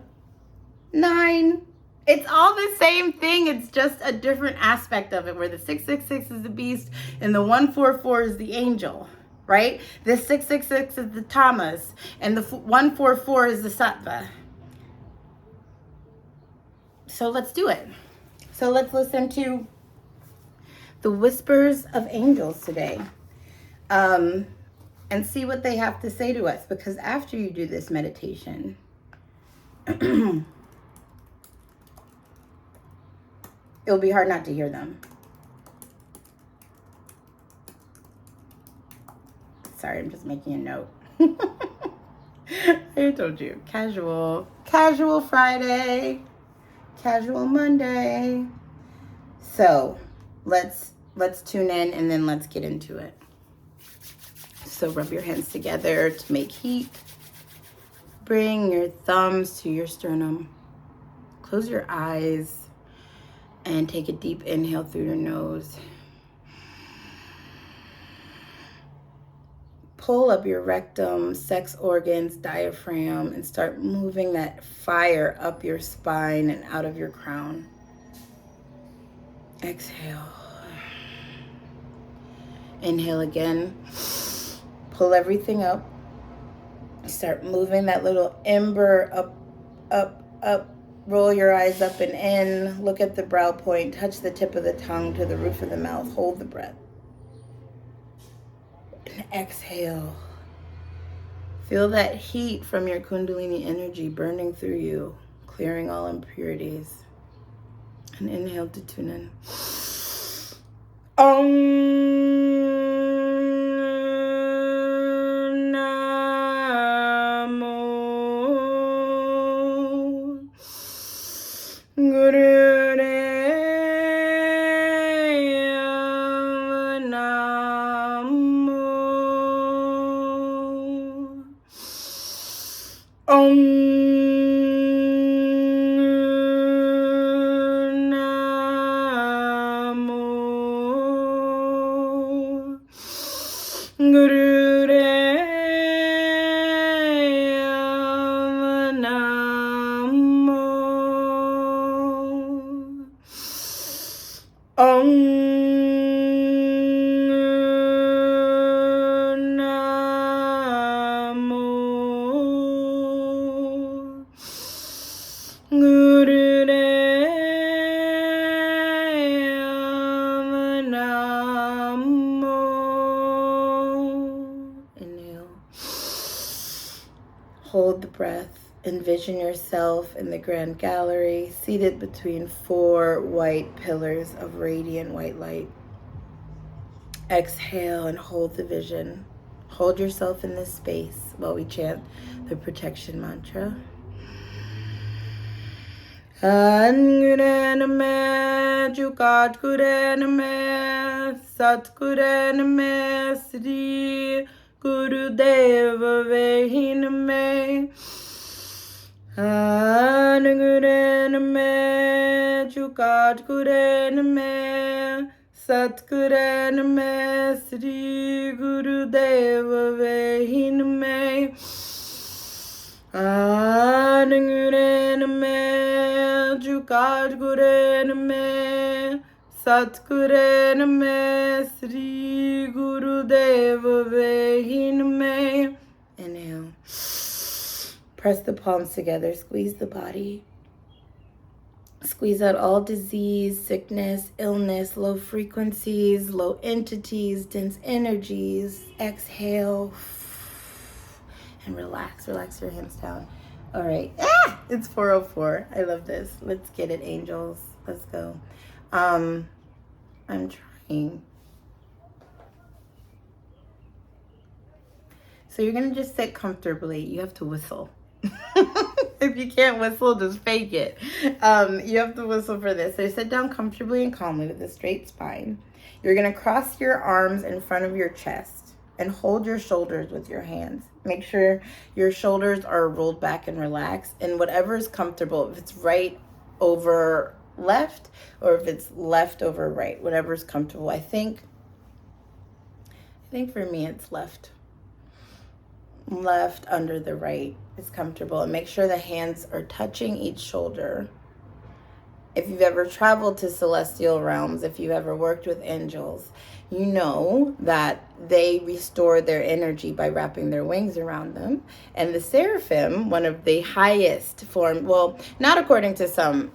9. It's all the same thing. It's just a different aspect of it, where the 666 is the beast and the 144 is the angel. Right? The 666 is the tamas, and the 144 is the sattva. So let's do it. So let's listen to the whispers of angels today, and see what they have to say to us. Because after you do this meditation, it'll be hard not to hear them. Sorry, I'm just making a note. I told you, casual Friday, casual Monday. So let's tune in, and then let's get into it. So rub your hands together to make heat. Bring your thumbs to your sternum. Close your eyes and take a deep inhale through your nose. Pull up your rectum, sex organs, diaphragm, and start moving that fire up your spine and out of your crown. Exhale. Inhale again. Pull everything up. Start moving that little ember up, up, up. Roll your eyes up and in. Look at the brow point. Touch the tip of the tongue to the roof of the mouth. Hold the breath. And exhale. Feel that heat from your Kundalini energy burning through you, clearing all impurities. And inhale to tune in. Namo Gurudeva Namo Om Namo Gurudeva Namo. Inhale. Hold the breath. Envision yourself in the Grand Gallery, seated between 4 white pillars of radiant white light. Exhale and hold the vision. Hold yourself in this space while we chant the protection mantra. Anguraname, Jukat Kuraname, Sat Kuraname, Sri Gurudeva Vehiname. Anguraname, Jukat Kuraname, Sat Kuraname, Sri Gurudeva Vehiname. Anguraname, Jukat Kuraname, Sat Kuraname, Sri Gurudeva Vehiname. Inhale. Press the palms together, squeeze the body. Squeeze out all disease, sickness, illness, low frequencies, low entities, dense energies. Exhale. And relax. Relax your hands down. All right. It's 4:04. I love this. Let's get it, angels. Let's go. I'm trying. So you're going to just sit comfortably. You have to whistle. If you can't whistle, just fake it. You have to whistle for this. So sit down comfortably and calmly with a straight spine. You're going to cross your arms in front of your chest and hold your shoulders with your hands. Make sure your shoulders are rolled back and relaxed, and whatever is comfortable. If it's right over left or if it's left over right, whatever is comfortable. I think for me it's left under the right is comfortable. And make sure the hands are touching each shoulder. If you've ever traveled to celestial realms, if you've ever worked with angels, you know that they restore their energy by wrapping their wings around them. And the seraphim, one of the highest form, well, not according to some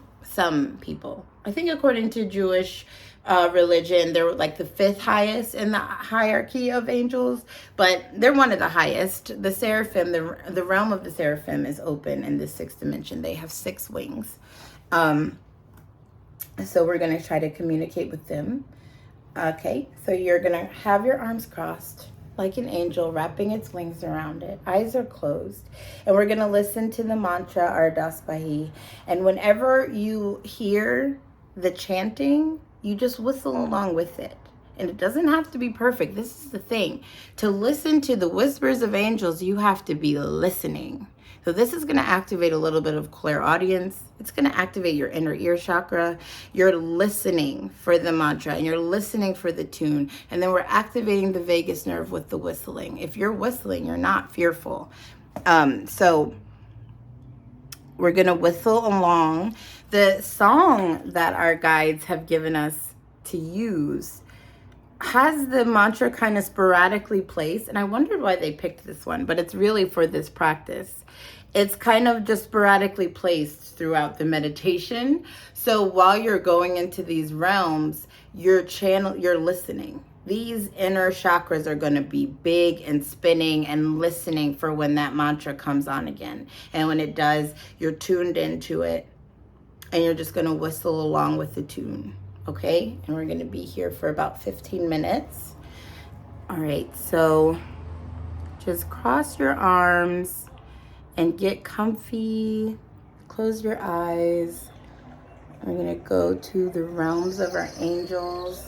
people. I think according to Jewish religion, they're like the 5th highest in the hierarchy of angels, but they're one of the highest. The seraphim, the realm of the seraphim is open in the 6th dimension. They have 6 wings. So we're going to try to communicate with them. Okay, so you're going to have your arms crossed like an angel, wrapping its wings around it. Eyes are closed. And we're going to listen to the mantra Ardaspahi. And whenever you hear the chanting, you just whistle along with it. And it doesn't have to be perfect. This is the thing. To listen to the whispers of angels, you have to be listening. So this is going to activate a little bit of clairaudience. It's going to activate your inner ear chakra. You're listening for the mantra and you're listening for the tune. And then we're activating the vagus nerve with the whistling. If you're whistling, you're not fearful. So we're going to whistle along. The song that our guides have given us to use has the mantra kind of sporadically placed, and I wondered why they picked this one, but it's really for this practice. It's kind of just sporadically placed throughout the meditation. So while you're going into these realms, you're listening. These inner chakras are going to be big and spinning and listening for when that mantra comes on again. And when it does, you're tuned into it and you're just going to whistle along with the tune. Okay, and we're going to be here for about 15 minutes. All right, so just cross your arms and get comfy. Close your eyes. We're going to go to the realms of our angels.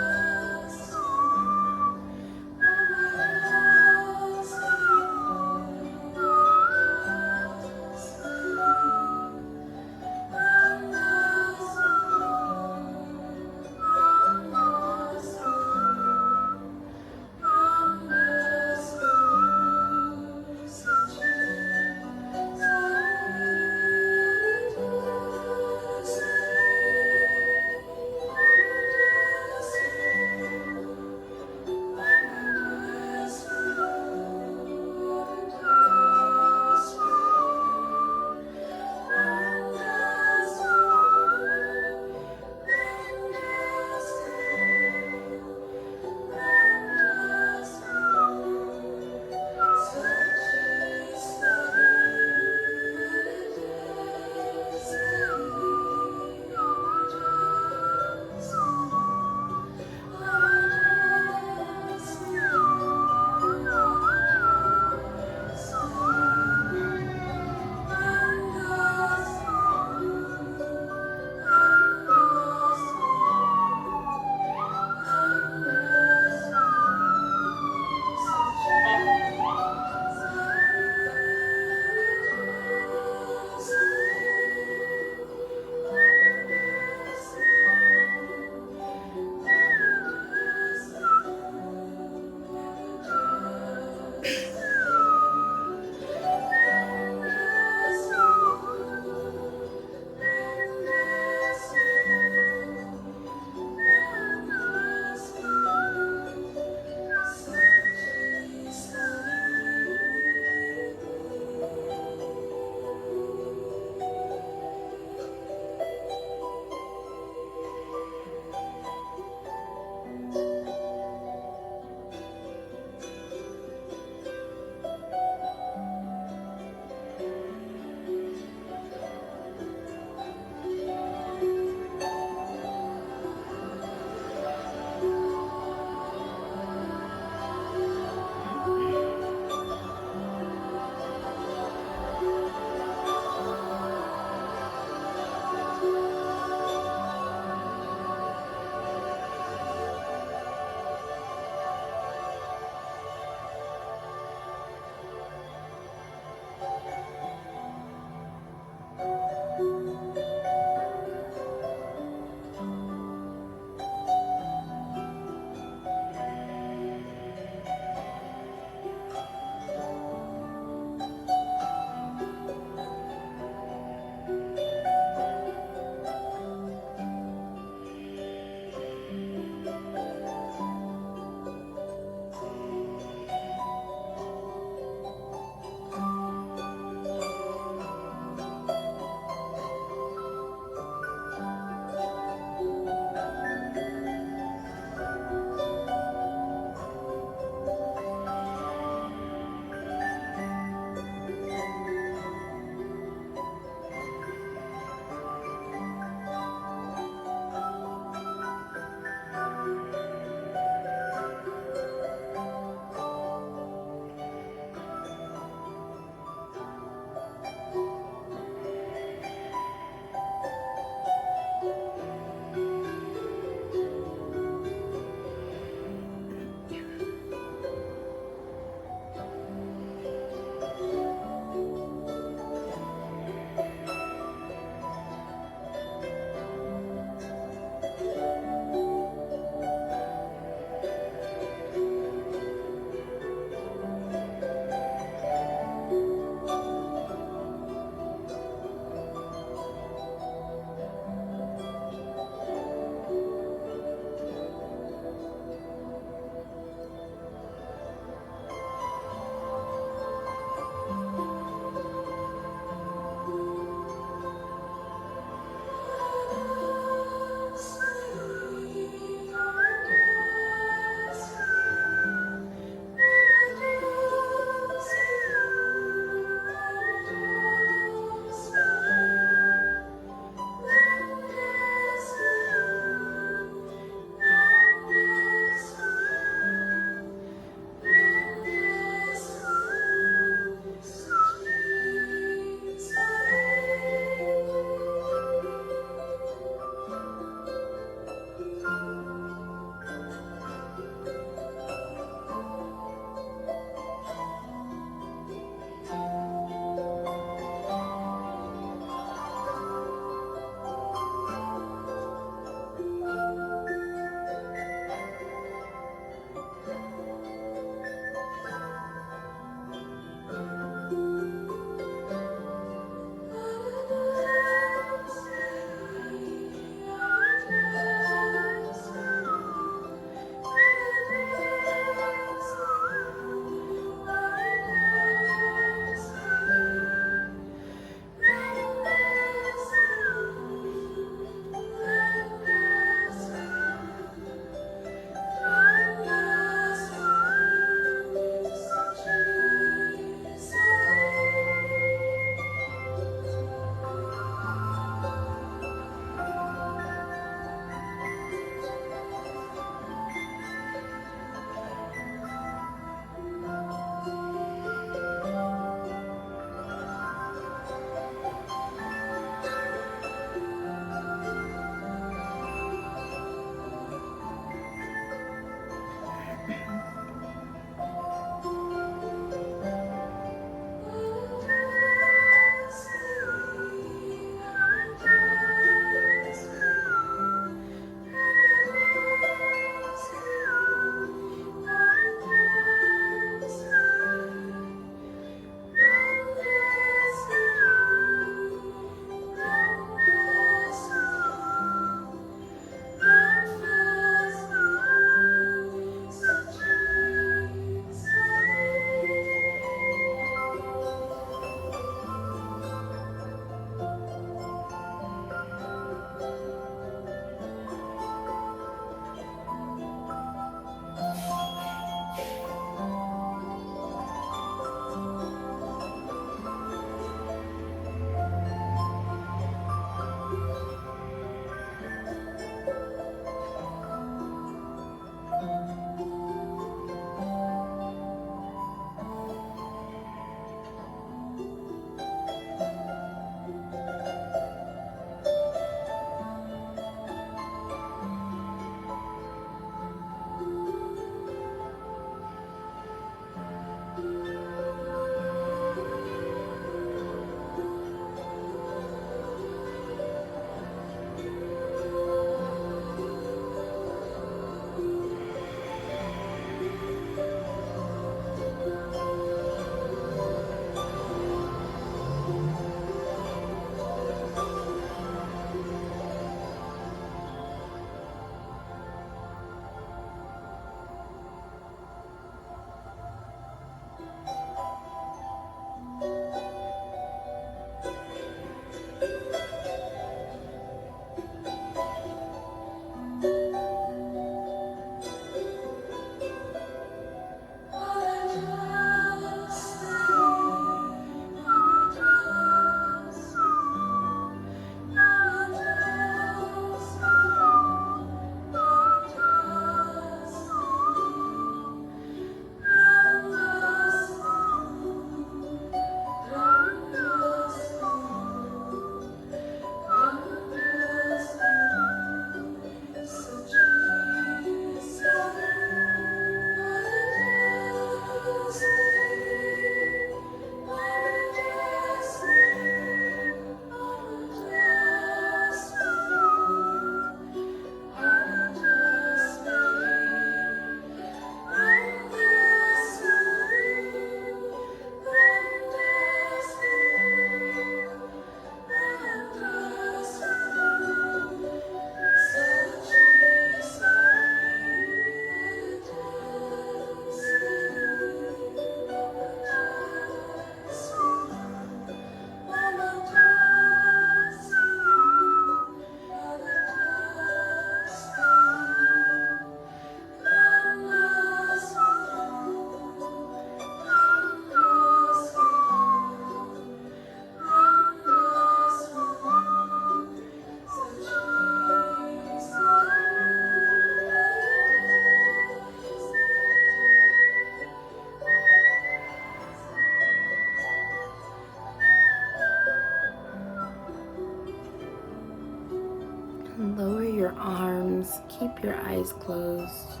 arms. Keep your eyes closed.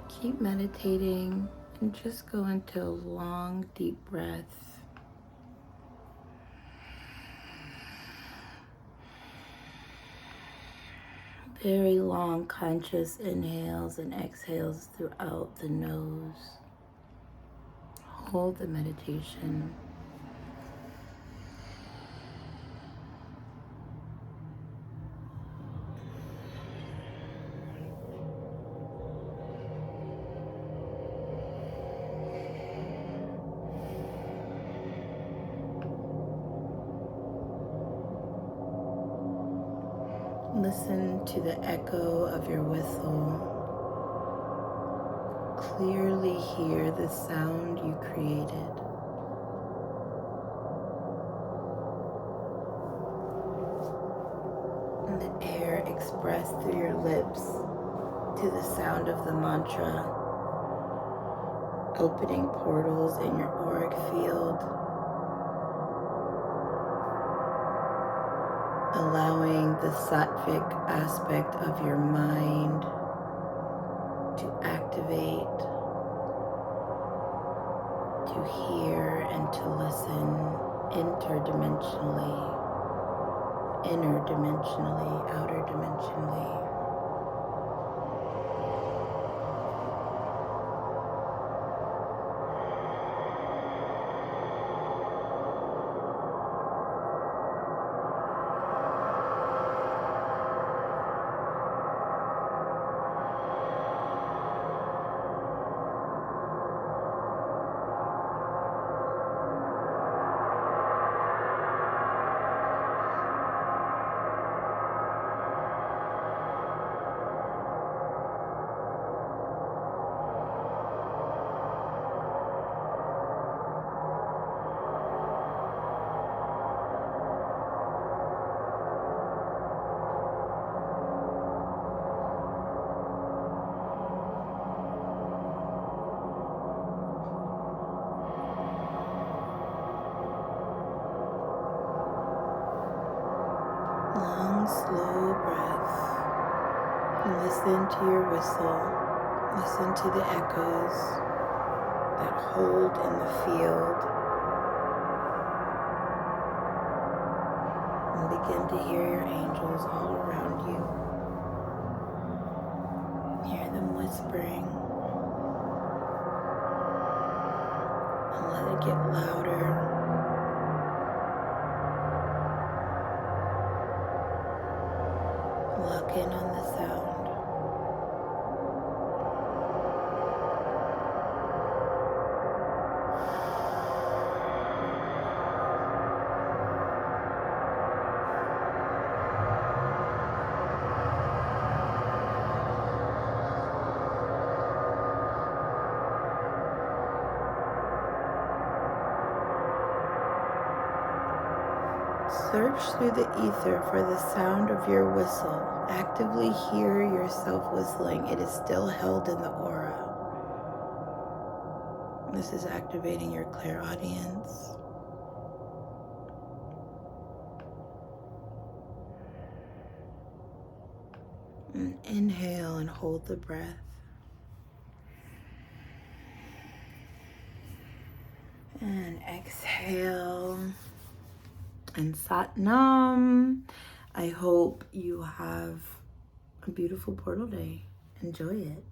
Keep meditating and just go into a long, deep breath. Very long, conscious inhales and exhales throughout the nose. Hold the meditation. Listen to the echo of your whistle. Clearly hear the sound you created. And the air expressed through your lips to the sound of the mantra, opening portals in your auric field, allowing the sattvic aspect of your mind to activate, to hear and to listen interdimensionally, interdimensionally, outer dimensionally. Long, slow breath. Listen to your whistle. Listen to the echoes that hold in the field. And begin to hear your angels all around you. Hear them whispering. And let it get louder. Lock in on the sound. Search through the ether for the sound of your whistle. Actively hear yourself whistling. It is still held in the aura. This is activating your clairaudience. And inhale and hold the breath. And exhale. And Sat Nam. I hope you have a beautiful portal day. Enjoy it.